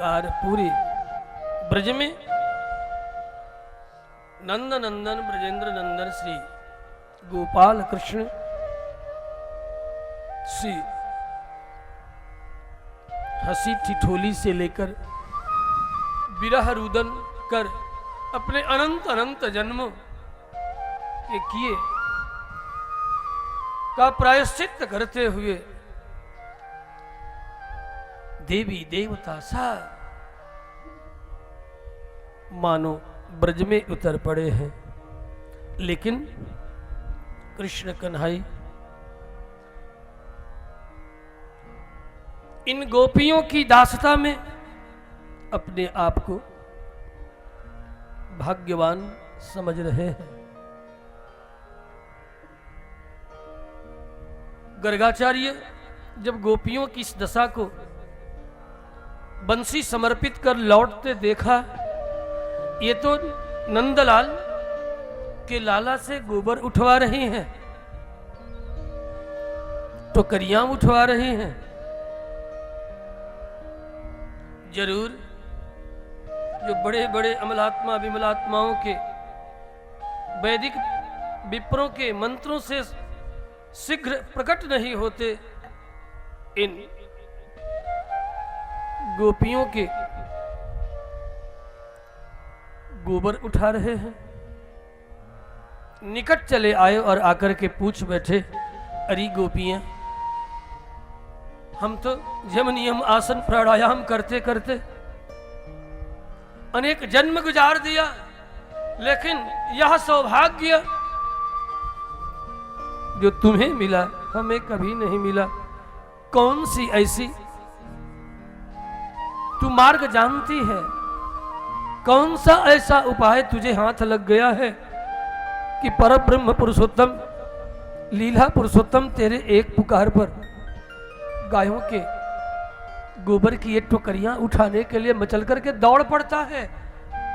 प्रकार पूरे ब्रज में नंद नंदन ब्रजेंद्र नंदन श्री गोपाल कृष्ण श्री हंसी ठिठोली से लेकर विरह रुदन कर अपने अनंत अनंत जन्मों के किए का प्रायश्चित करते हुए देवी देवता सा मानो ब्रज में उतर पड़े हैं। लेकिन कृष्ण कन्हई इन गोपियों की दासता में अपने आप को भाग्यवान समझ रहे हैं। गर्गाचार्य जब गोपियों की इस दशा को बंसी समर्पित कर लौटते देखा, ये तो नंदलाल के लाला से गोबर उठवा रही हैं, टोकरियां उठवा रही हैं। जरूर जो बड़े बड़े अमलात्मा विमलात्माओं के वैदिक विप्रों के मंत्रों से शीघ्र प्रकट नहीं होते, इन गोपियों के गोबर उठा रहे हैं। निकट चले आए और आकर के पूछ बैठे, अरे गोपियां, हम तो यम नियम आसन प्राणायाम करते करते अनेक जन्म गुजार दिया, लेकिन यह सौभाग्य जो तुम्हें मिला हमें कभी नहीं मिला। कौन सी ऐसी तू मार्ग जानती है? कौन सा ऐसा उपाय तुझे हाथ लग गया है कि परब्रह्म पुरुषोत्तम लीला पुरुषोत्तम तेरे एक पुकार पर गायों के गोबर की ये टोकरियां उठाने के लिए मचल करके दौड़ पड़ता है?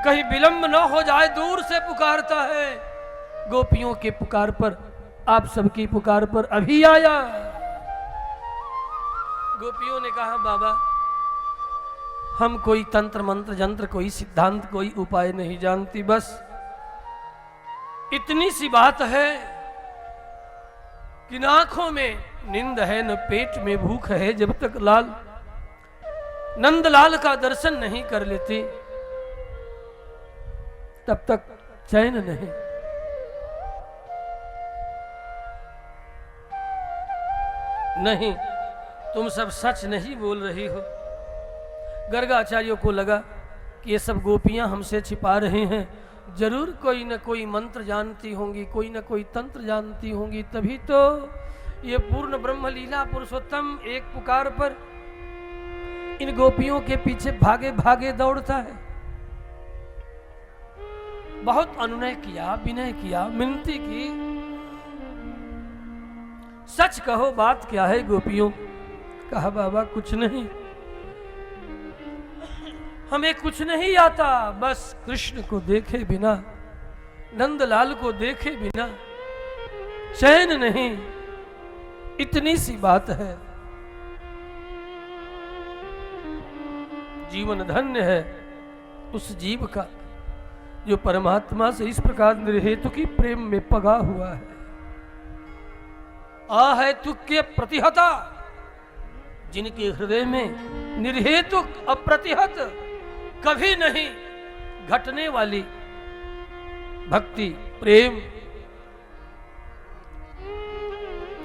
कहीं विलंब न हो जाए, दूर से पुकारता है। गोपियों के पुकार पर, आप सबकी पुकार पर अभी आया। गोपियों ने कहा, बाबा हम कोई तंत्र मंत्र जंत्र, कोई सिद्धांत, कोई उपाय नहीं जानती, बस इतनी सी बात है कि न आंखों में नींद है न पेट में भूख है। जब तक लाल नंदलाल का दर्शन नहीं कर लेती तब तक चैन नहीं। नहीं, तुम सब सच नहीं बोल रही हो। गर्गाचार्यों को लगा कि ये सब गोपियां हमसे छिपा रही हैं, जरूर कोई न कोई मंत्र जानती होंगी, कोई न कोई तंत्र जानती होंगी, तभी तो ये पूर्ण ब्रह्म लीला पुरुषोत्तम एक पुकार पर इन गोपियों के पीछे भागे भागे दौड़ता है। बहुत अनुनय किया, विनय किया, मिनती की, सच कहो बात क्या है गोपियों? कहा, बाबा कुछ नहीं, हमें कुछ नहीं आता, बस कृष्ण को देखे बिना, नंदलाल को देखे बिना चैन नहीं, इतनी सी बात है। जीवन धन्य है उस जीव का जो परमात्मा से इस प्रकार निर्हेतु की प्रेम में पगा हुआ है। आ है तुक्के प्रतिहता, जिनके हृदय में निर्हेतु अप्रतिहत कभी नहीं घटने वाली भक्ति प्रेम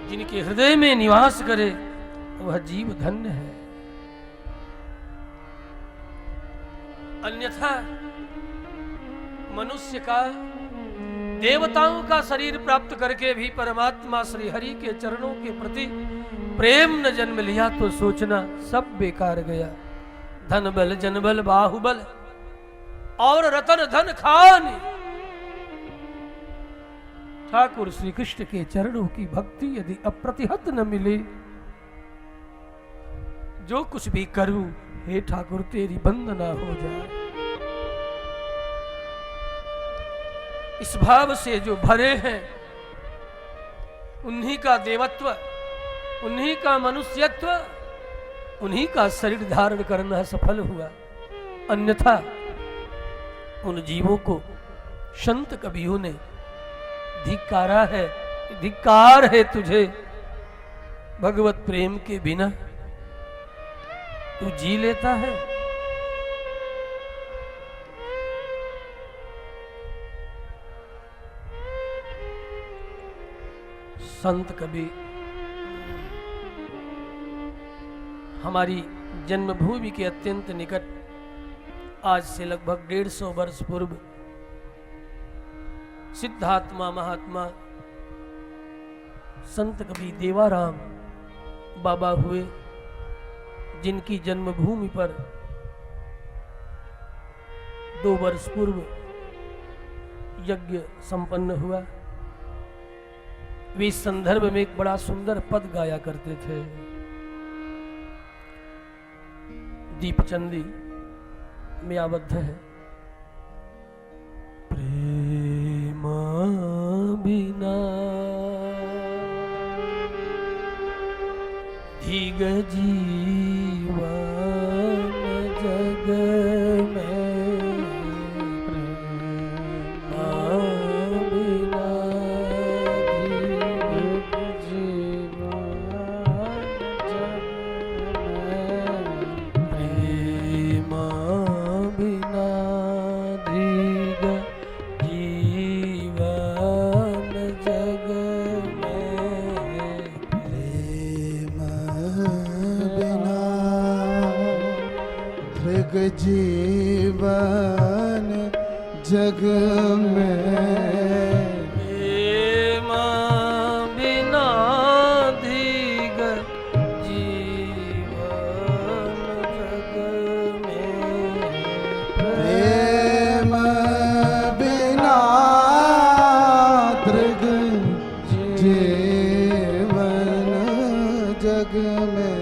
जिनके हृदय में निवास करे, वह जीव धन्य है। अन्यथा मनुष्य का देवताओं का शरीर प्राप्त करके भी परमात्मा श्री हरि के चरणों के प्रति प्रेम न जन्म लिया तो सोचना सब बेकार गया। धन बल जन बल बाहुबल और रतन धन खान, ठाकुर श्री कृष्ण के चरणों की भक्ति यदि अप्रतिहत न मिले, जो कुछ भी करूं हे ठाकुर तेरी वंदना हो जाए। इस भाव से जो भरे हैं, उन्हीं का देवत्व, उन्हीं का मनुष्यत्व, उन्हीं का शरीर धारण करना सफल हुआ। अन्यथा उन जीवों को संत कवियों ने धिक्कारा है, धिक्कार है तुझे। भगवत प्रेम के बिना तू जी लेता है। संत कवि हमारी जन्मभूमि के अत्यंत निकट आज से लगभग 150 वर्ष पूर्व सिद्धात्मा महात्मा संत कवि देवाराम बाबा हुए, जिनकी जन्मभूमि पर 2 वर्ष पूर्व यज्ञ संपन्न हुआ। वे इस संदर्भ में एक बड़ा सुंदर पद गाया करते थे। दीपचंदी में आबद्ध है। प्रेम बिना धिग जीवन जग में, प्रेम बिना धिग जीवन जग में, प्रेम बिना धिग जीवन जग में, प्रेम बिना धिग जीवन जग में, प्रेम बिना धिग जीवन जग में, प्रेम बिना धिग जीवन जग में,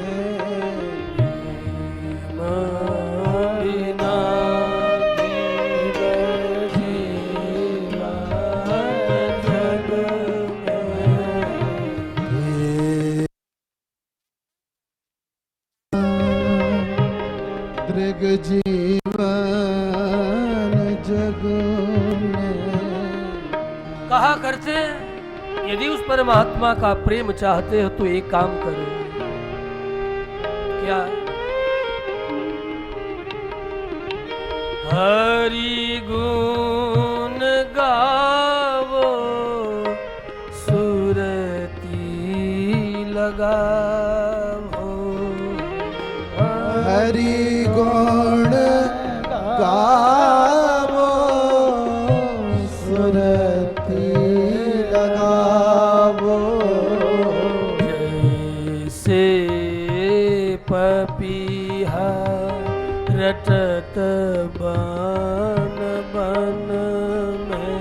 बिना धिग जीवन जग में, धिग जीवन जग में। कहा करते यदि उस परमात्मा का प्रेम चाहते हो तो एक काम करो। क्या? हरि गुण गावो सुरती लगावो, हरि गुण गावो सुरती लगावो, जैसे पपीहा रटत बन बन में,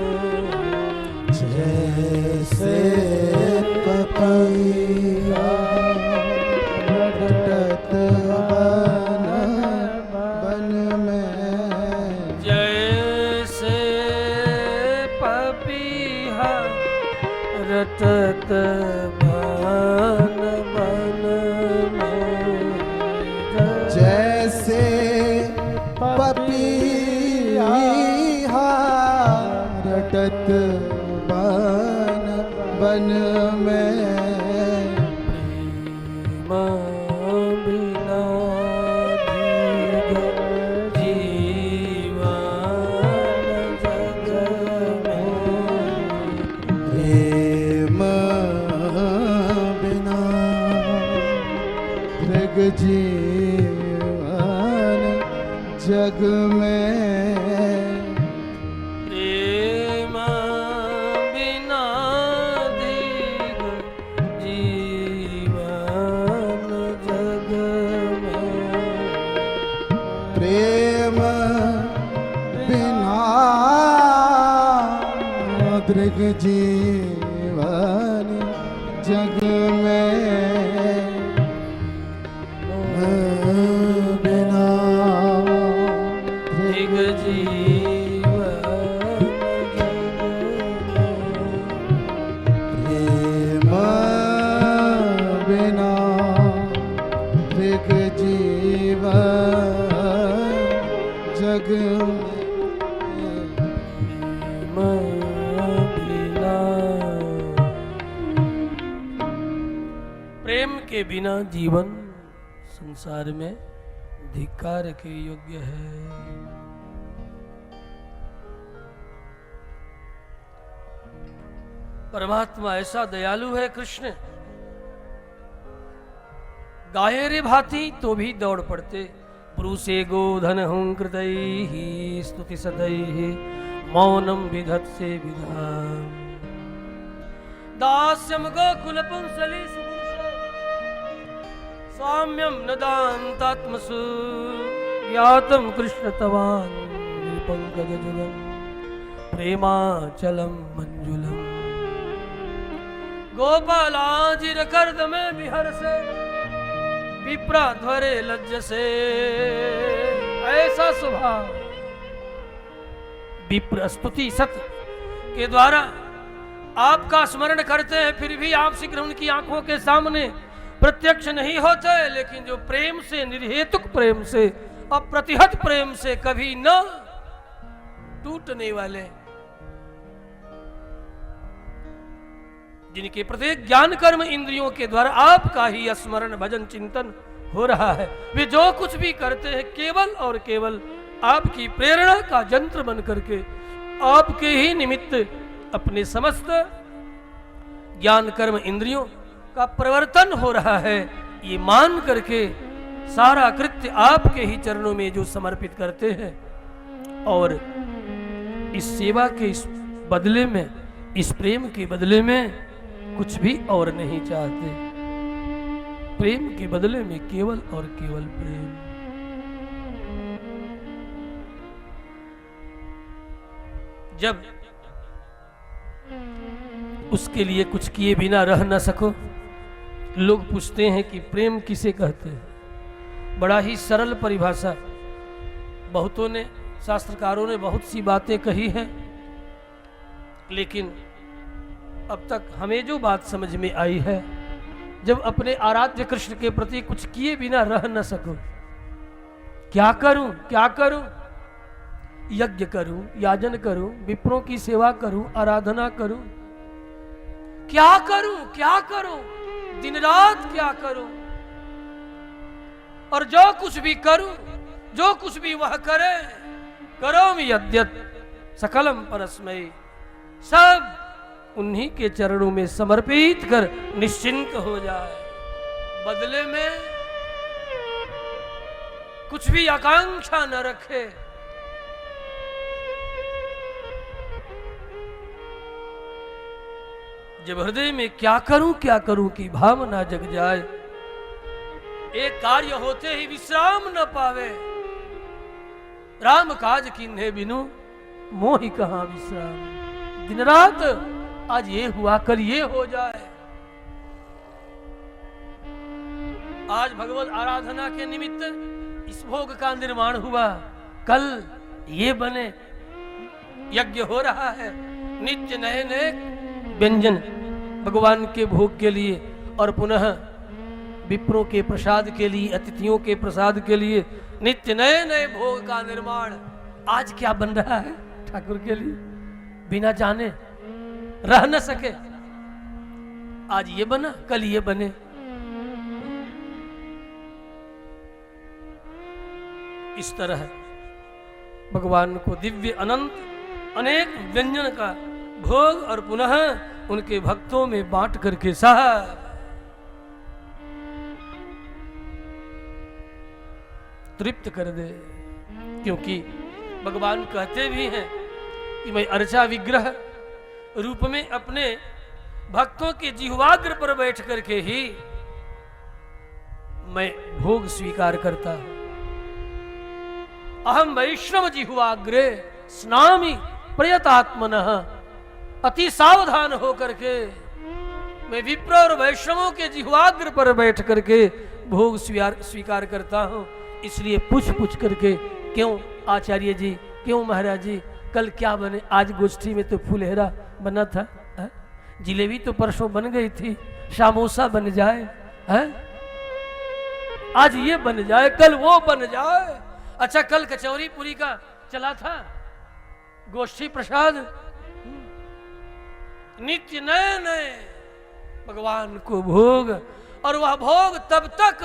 जैसे पपीहा रटत बन बन में, जैसे पपीहा रटत बन बन में, जैसे पपीहा रटत बन बन में, प्रेम बिना धिग जीवन जग में, प्रेम बिना धिग जीवन जग में, प्रेम बिना धिग जीवन जग में, प्रेम बिना धिग जीवन जग में, बिना धिग जीवन जग में, प्रेम बिना धिग जीवन जग बिना प्रेम के बिना जीवन संसार में धिक्कार के योग्य है। परमात्मा ऐसा दयालु है कृष्ण, गाये रे भांति तो भी दौड़ पड़ते। पुरुषे गोधन हूं कृतैः स्तुति सदैः मौनम विधत्से विधाम दास्यम गोकुल पुंसली स्वाम्यम नदान्तात्मसु ज्ञातम कृष्ण तवान पंकज जुगम प्रेमाचलम मंजुलम गोपालाजिर कर्द में बिहर से विप्रा ध्वरे लज्ज से। ऐसा स्वभाव विप्र स्तुति सत के द्वारा आपका स्मरण करते हैं, फिर भी आप शीघ्र उनकी आंखों के सामने प्रत्यक्ष नहीं होते। लेकिन जो प्रेम से, निर्हेतुक प्रेम से, अप्रतिहत प्रेम से कभी न टूटने वाले, जिनके प्रत्येक ज्ञान कर्म इंद्रियों के द्वारा आपका ही स्मरण भजन चिंतन हो रहा है, वे जो कुछ भी करते हैं केवल और केवल आपकी प्रेरणा का यंत्र बन करके आपके ही निमित्त अपने समस्त ज्ञान कर्म इंद्रियों का परिवर्तन हो रहा है, ये मान करके सारा कृत्य आपके ही चरणों में जो समर्पित करते हैं और इस सेवा के इस बदले में, इस प्रेम के बदले में कुछ भी और नहीं चाहते। प्रेम के बदले में केवल और केवल प्रेम। जब उसके लिए कुछ किए बिना रह न सको, लोग पूछते हैं कि प्रेम किसे कहते हैं। बड़ा ही सरल परिभाषा, बहुतों ने, शास्त्रकारों ने बहुत सी बातें कही हैं, लेकिन अब तक हमें जो बात समझ में आई है, जब अपने आराध्य कृष्ण के प्रति कुछ किए बिना रह न सको, क्या करूं क्या करूं, यज्ञ करूं, याजन करूं, विप्रों की सेवा करूं, आराधना करूं, क्या करूं, दिन रात क्या करूं, और जो कुछ भी करूं, जो कुछ भी वह करे, करोमि यद्यत् सकलम परस्मै, सब उन्हीं के चरणों में समर्पित कर निश्चिंत हो जाए। बदले में कुछ भी आकांक्षा न रखे। जब हृदय में क्या करूं की भावना जग जाए, एक कार्य होते ही विश्राम न पावे। राम काज कीन्हे बिनु मोहि कहां विश्राम। दिन रात आज ये हुआ, कल ये हो जाए। आज भगवत आराधना के निमित्त इस भोग का निर्माण हुआ, कल ये बने, यज्ञ हो रहा है, नित्य नए नए व्यंजन भगवान के भोग के लिए और पुनः विप्रों के प्रसाद के लिए, अतिथियों के प्रसाद के लिए नित्य नए नए भोग का निर्माण। आज क्या बन रहा है ठाकुर के लिए, बिना जाने रह न सके। आज ये बना, कल ये बने। इस तरह भगवान को दिव्य अनंत अनेक व्यंजन का भोग और पुनः उनके भक्तों में बांट करके तृप्त कर दे। क्योंकि भगवान कहते भी हैं कि मैं अर्चा विग्रह रूप में अपने भक्तों के जिह्वाग्र पर बैठ करके ही मैं भोग स्वीकार करता हूं। अहम वैष्णव जिह्वाग्रे स्नामि प्रयतात्मनः। अति सावधान होकर के मैं विप्र और वैष्णवों के जिह्वाग्र पर बैठ करके भोग स्वीकार करता हूं। इसलिए पूछ करके, क्यों आचार्य जी, क्यों महाराज जी, कल क्या बने? आज गोष्ठी में तो फुलहेरा बना था, जिलेबी तो परसों बन गई थी, सामोसा बन जाए, आज ये बन जाए, कल वो बन जाए। अच्छा, कल कचौरीपुरी का चला था गोष्ठी प्रसाद, नित्य नए नए भगवान को भोग, और वह भोग तब तक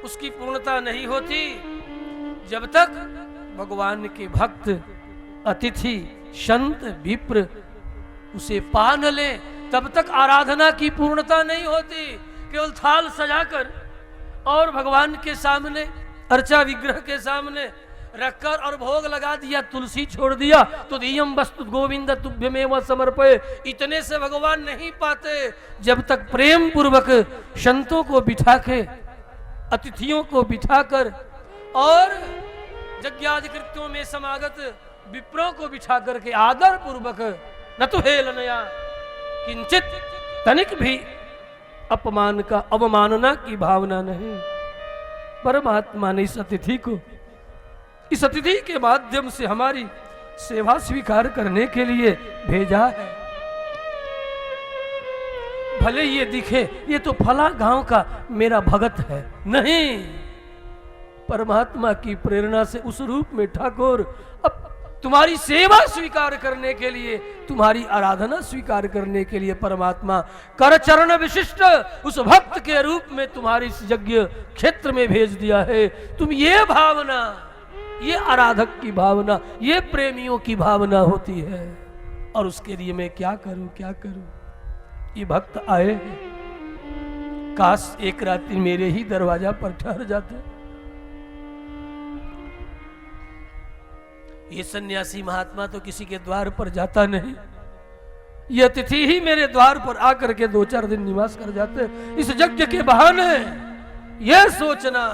उसकी पूर्णता नहीं होती जब तक भगवान के भक्त, अतिथि, संत, विप्र उसे पा न ले, तब तक आराधना की पूर्णता नहीं होती। केवल थाल सजाकर और भगवान के सामने, अर्चा विग्रह के सामने रखकर और भोग लगा दिया, तुलसी छोड़ दिया, तो दियम वस्तु गोविंद तुभ्यमेव समर्पय, इतने से भगवान नहीं पाते। जब तक प्रेम पूर्वक संतों को बिठा के, अतिथियों को बिठाकर और यज्ञादि कृत्यों में समागत विप्रों को बिठा करके आदर पूर्वक, न तो हेलनया किंचित तनिक भी अपमान का, अवमानना की भावना नहीं। परमात्मा ने इस अतिथि को, इस अतिथि के माध्यम से हमारी सेवा स्वीकार करने के लिए भेजा है। भले ये दिखे ये तो फला गांव का मेरा भगत है, नहीं, परमात्मा की प्रेरणा से उस रूप में ठाकुर अब तुम्हारी सेवा स्वीकार करने के लिए, तुम्हारी आराधना स्वीकार करने के लिए परमात्मा कर चरण विशिष्ट उस भक्त के रूप में तुम्हारी इस यज्ञ क्षेत्र में भेज दिया है। तुम ये भावना, ये आराधक की भावना, ये प्रेमियों की भावना होती है। और उसके लिए मैं क्या करूं, क्या करूं? ये भक्त आए हैं, काश एक रात्रि मेरे ही दरवाजा पर ठहर जाते। ये सन्यासी महात्मा तो किसी के द्वार पर जाता नहीं, ये अतिथि ही मेरे द्वार पर आकर के 2-4 दिन निवास कर जाते। इस यज्ञ के बहाने ये सोचना,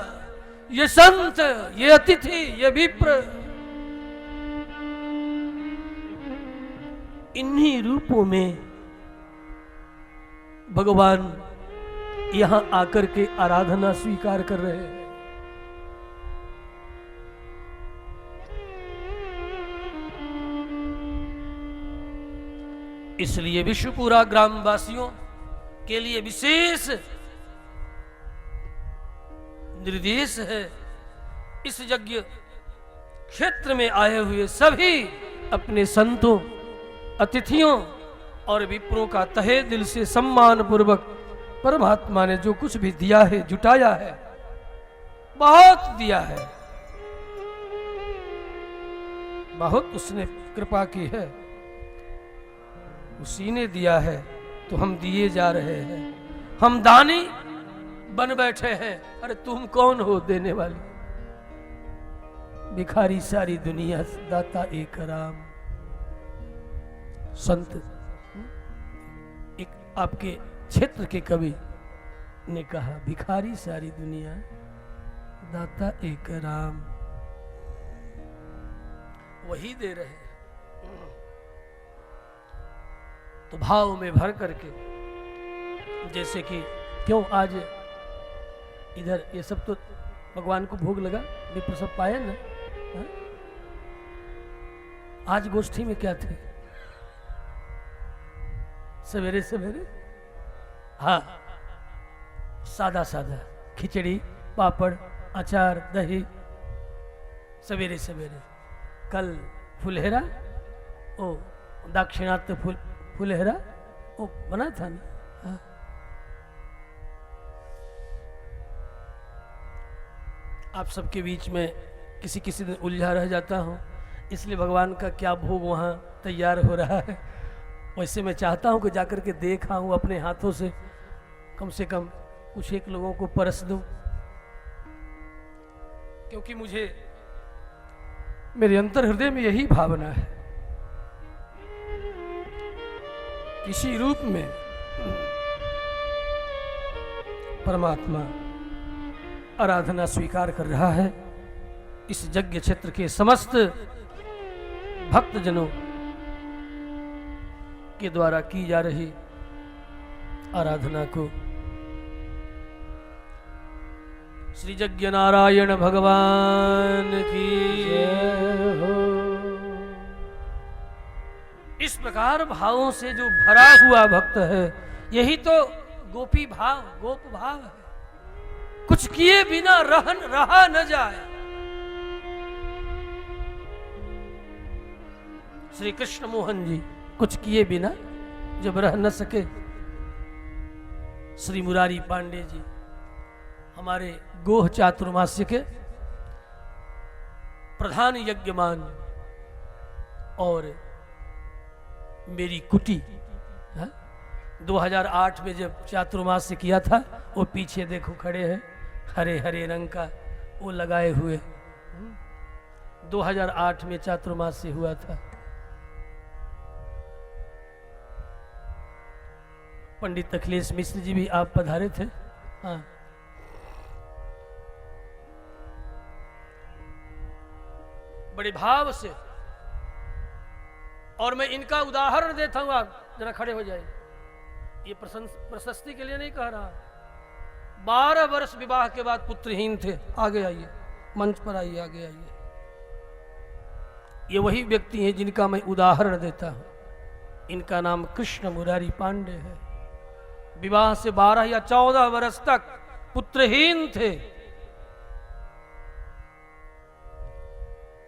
ये संत, ये अतिथि, ये विप्र, इन्हीं रूपों में भगवान यहां आकर के आराधना स्वीकार कर रहे हैं। इसलिए विश्वपुरा ग्रामवासियों के लिए विशेष निर्देश है, इस यज्ञ क्षेत्र में आए हुए सभी अपने संतों, अतिथियों और विप्रों का तहे दिल से सम्मान पूर्वक, परमात्मा ने जो कुछ भी दिया है, जुटाया है, बहुत दिया है, बहुत उसने कृपा की है, उसी ने दिया है, तो हम दिए जा रहे हैं। हम दानी बन बैठे हैं। अरे तुम कौन हो देने वाले? भिखारी सारी दुनिया, दाता एक राम। संत, एक आपके क्षेत्र के कवि ने कहा, भिखारी सारी दुनिया, दाता एक राम। वही दे रहे हैं। तो भाव में भर करके, जैसे कि क्यों आज इधर ये सब तो भगवान को भोग लगा, विप्र सब पाए ना। हा? आज गोष्ठी में क्या थे? सवेरे सवेरे, हाँ, सादा सादा खिचड़ी, पापड़, अचार, दही, सवेरे सवेरे। कल फुलहेरा, ओ दाक्षिणात्य फुलहेरा, ओ बना था ना। हाँ। आप सबके बीच में किसी किसी दिन उलझा रह जाता हूँ, इसलिए भगवान का क्या भोग वहाँ तैयार हो रहा है, वैसे मैं चाहता हूँ कि जाकर के देखा हूँ अपने हाथों से कम कुछ एक लोगों को परस दूं, क्योंकि मुझे मेरे अंतर हृदय में यही भावना है, किसी रूप में परमात्मा आराधना स्वीकार कर रहा है। इस यज्ञ क्षेत्र के समस्त भक्तजनों के द्वारा की जा रही आराधना को श्री यज्ञ नारायण भगवान की जय हो। इस प्रकार भावों से जो भरा हुआ भक्त है, यही तो गोपी भाव, गोप भाव है। कुछ किए बिना रहा न जाए, श्री कृष्ण मोहन जी कुछ किए बिना जब रह न सके, श्री मुरारी पांडे जी हमारे गोह चातुर्मास्य के प्रधान यज्ञमान और मेरी कुटी, 2008 में जब चातुर्मास्य किया था, वो पीछे देखो खड़े हैं, हरे हरे रंग का वो लगाए हुए, 2008 में चातुर्मास्य हुआ था। पंडित अखिलेश मिश्र जी भी आप पधारे थे। हाँ, बड़े भाव से, और मैं इनका उदाहरण देता हूं, आप जरा खड़े हो जाइए। ये प्रशस्ति के लिए नहीं कह रहा। 12 वर्ष विवाह के बाद पुत्रहीन थे। आगे आइए, मंच पर आइए, आगे आइए। ये वही व्यक्ति हैं जिनका मैं उदाहरण देता हूं। इनका नाम कृष्ण मुरारी पांडे है। विवाह से 12 या 14 वर्ष तक पुत्रहीन थे।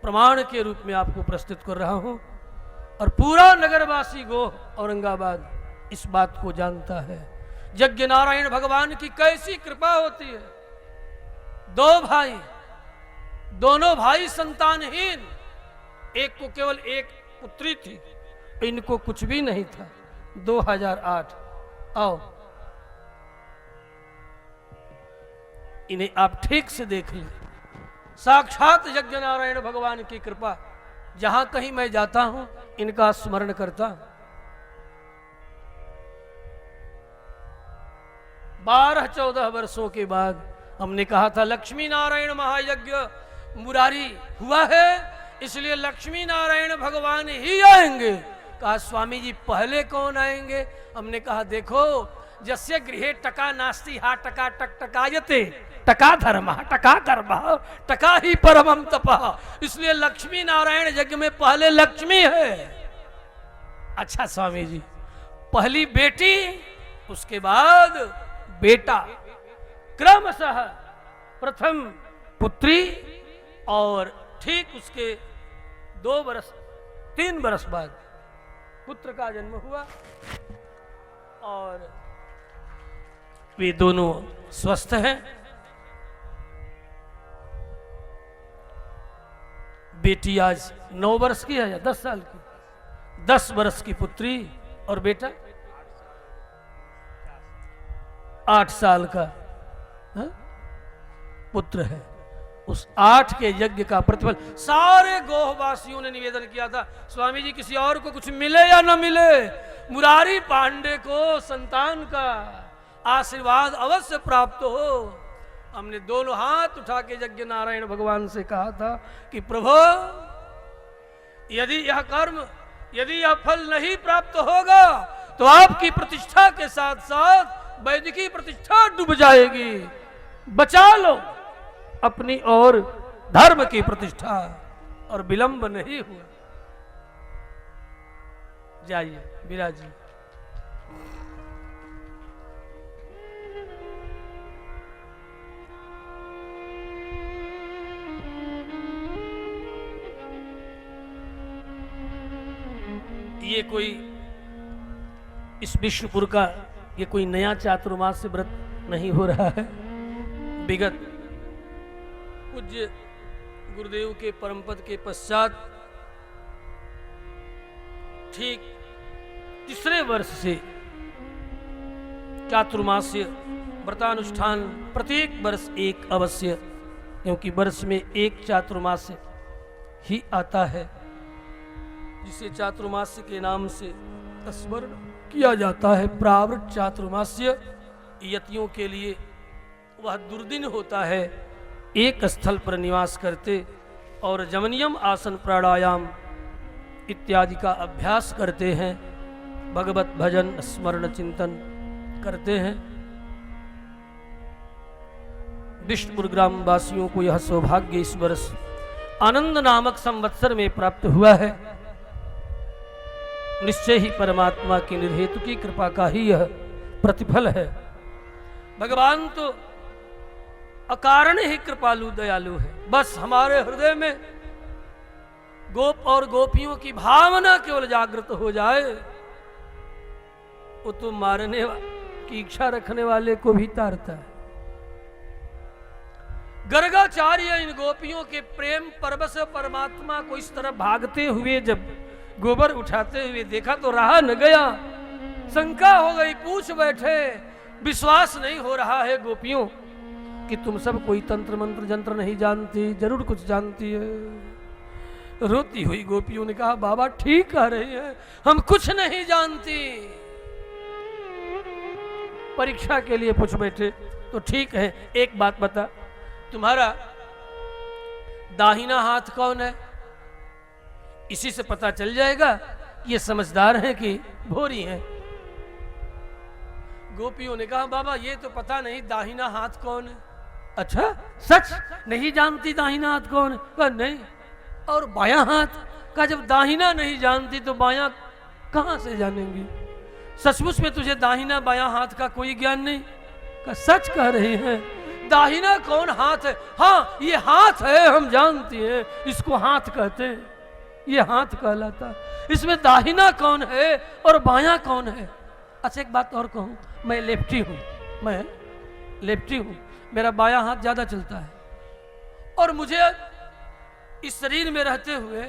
प्रमाण के रूप में आपको प्रस्तुत कर रहा हूं, और पूरा नगरवासी गोह औरंगाबाद इस बात को जानता है। यज्ञ नारायण भगवान की कैसी कृपा होती है। 2 भाई, दोनों भाई संतानहीन, एक को केवल एक पुत्री थी, इनको कुछ भी नहीं था। 2008, आओ इन्हें आप ठीक से देख लें। साक्षात यज्ञ नारायण भगवान की कृपा, जहां कहीं मैं जाता हूं इनका स्मरण करता हूं। 12-14 वर्षों के बाद हमने कहा था लक्ष्मी नारायण महायज्ञ मुरारी हुआ है, इसलिए लक्ष्मी नारायण भगवान ही आएंगे। कहा स्वामी जी पहले कौन आएंगे? हमने कहा देखो, जस्य गृहे टका नास्ति हा टका टक टकायते, टका धर्म टका कर्म टका ही परमम तपः। इसलिए लक्ष्मी नारायण यज्ञ में पहले लक्ष्मी है। अच्छा स्वामी जी, पहली बेटी, उसके बाद बेटा, क्रमशः प्रथम पुत्री, और ठीक उसके 3 वर्ष बाद पुत्र का जन्म हुआ, और वे दोनों स्वस्थ हैं। बेटी आज 9 वर्ष की है या 10 साल की? 10 वर्ष की पुत्री, और बेटा 8 साल का पुत्र है। उस 8 के यज्ञ का प्रतिफल सारे गोहवासियों ने निवेदन किया था, स्वामी जी किसी और को कुछ मिले या न मिले, मुरारी पांडे को संतान का आशीर्वाद अवश्य प्राप्त हो। हमने दोनों हाथ उठा के यज्ञ नारायण भगवान से कहा था कि प्रभु, यदि यह कर्म, यदि यह फल नहीं प्राप्त होगा तो आपकी प्रतिष्ठा के साथ साथ वैदिकी प्रतिष्ठा डूब जाएगी। बचा लो अपनी और धर्म की प्रतिष्ठा। और विलंब नहीं हुआ। जाइए विराजिए। ये कोई इस विष्णुपुर का ये कोई नया चातुर्मास व्रत नहीं हो रहा है। विगत पूज्य गुरुदेव के परम पद के पश्चात ठीक 3रे वर्ष से चातुर्मास्य व्रतानुष्ठान प्रत्येक वर्ष एक अवश्य, क्योंकि वर्ष में एक चातुर्मास्य ही आता है जिसे चातुर्मास्य के नाम से स्मरण किया जाता है। प्रावृत चातुर्मास्य यतियों के लिए वह दुर्दिन होता है। एक स्थल पर निवास करते और जमनियम आसन प्राणायाम इत्यादि का अभ्यास करते हैं, भगवत भजन स्मरण चिंतन करते हैं। विष्णुपुर ग्राम वासियों को यह सौभाग्य इस वर्ष आनंद नामक संवत्सर में प्राप्त हुआ है। निश्चय ही परमात्मा की निर्हेतु की कृपा का ही यह प्रतिफल है। भगवान तो अकारण ही कृपालु दयालु है। बस हमारे हृदय में गोप और गोपियों की भावना केवल जागृत हो जाए, वो तो मारने की इच्छा रखने वाले को भी तारता है। गर्गाचार्य इन गोपियों के प्रेम परवश परमात्मा को इस तरह भागते हुए जब गोबर उठाते हुए देखा तो रहा न गया, शंका हो गई, पूछ बैठे, विश्वास नहीं हो रहा है गोपियों कि तुम सब कोई तंत्र मंत्र जंत्र नहीं जानती, जरूर कुछ जानती है। रोती हुई गोपियों ने कहा, बाबा ठीक कह रही है, हम कुछ नहीं जानती। परीक्षा के लिए पूछ बैठे तो ठीक है, एक बात बता, तुम्हारा दाहिना हाथ कौन है? इसी से पता चल जाएगा ये समझदार है कि भोरी है। गोपियों ने कहा, बाबा ये तो पता नहीं दाहिना हाथ कौन है। अच्छा सच नहीं जानती दाहिना हाथ कौन है? कहा नहीं। और बायां हाथ? का जब दाहिना नहीं जानती तो बायां कहां से जानेंगी? सचमुच में तुझे दाहिना बायां हाथ का कोई ज्ञान नहीं? का सच कह रही है। दाहिना कौन हाथ है? हाँ ये हाथ है, हम जानती हैं, इसको हाथ कहते हैं, ये हाथ कहलाता। इसमें दाहिना कौन है और बायां कौन है? अच्छा एक बात और कहूं, मैं लेफ्टी हूं, मेरा बायां हाथ ज्यादा चलता है और मुझे इस शरीर में रहते हुए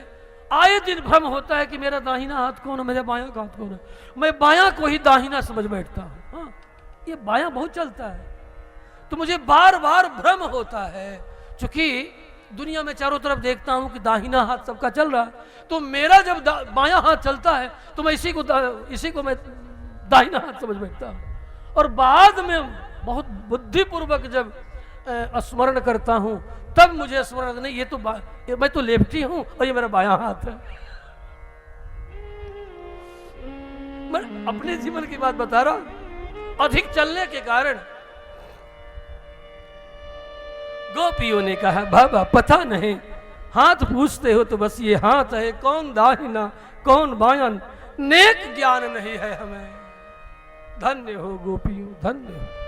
आए दिन भ्रम होता है कि मेरा दाहिना हाथ कौन है, मेरा बायां हाथ कौन है। मैं बायां को ही दाहिना समझ बैठता हूं। हाँ ये बायां बहुत चलता है तो मुझे बार बार भ्रम होता है, क्योंकि दुनिया में चारों तरफ देखता हूं कि दाहिना हाथ सबका चल रहा है, तो मेरा जब बायां हाथ चलता है तो मैं इसी को मैं दाहिना हाथ समझ बैठता हूं। और बाद में बहुत बुद्धिपूर्वक जब स्मरण करता हूं तब मुझे स्मरण नहीं, मैं तो लेफ्टी हूं और ये मेरा बायां हाथ है। मैं अपने जीवन की बात बता रहा हूं। अधिक चलने के कारण गोपियों ने कहा, बाबा पता नहीं, हाथ पूछते हो तो बस ये हाथ है, कौन दाहिना कौन बायां, नेक ज्ञान नहीं है हमें। धन्य हो गोपियों, धन्य हो।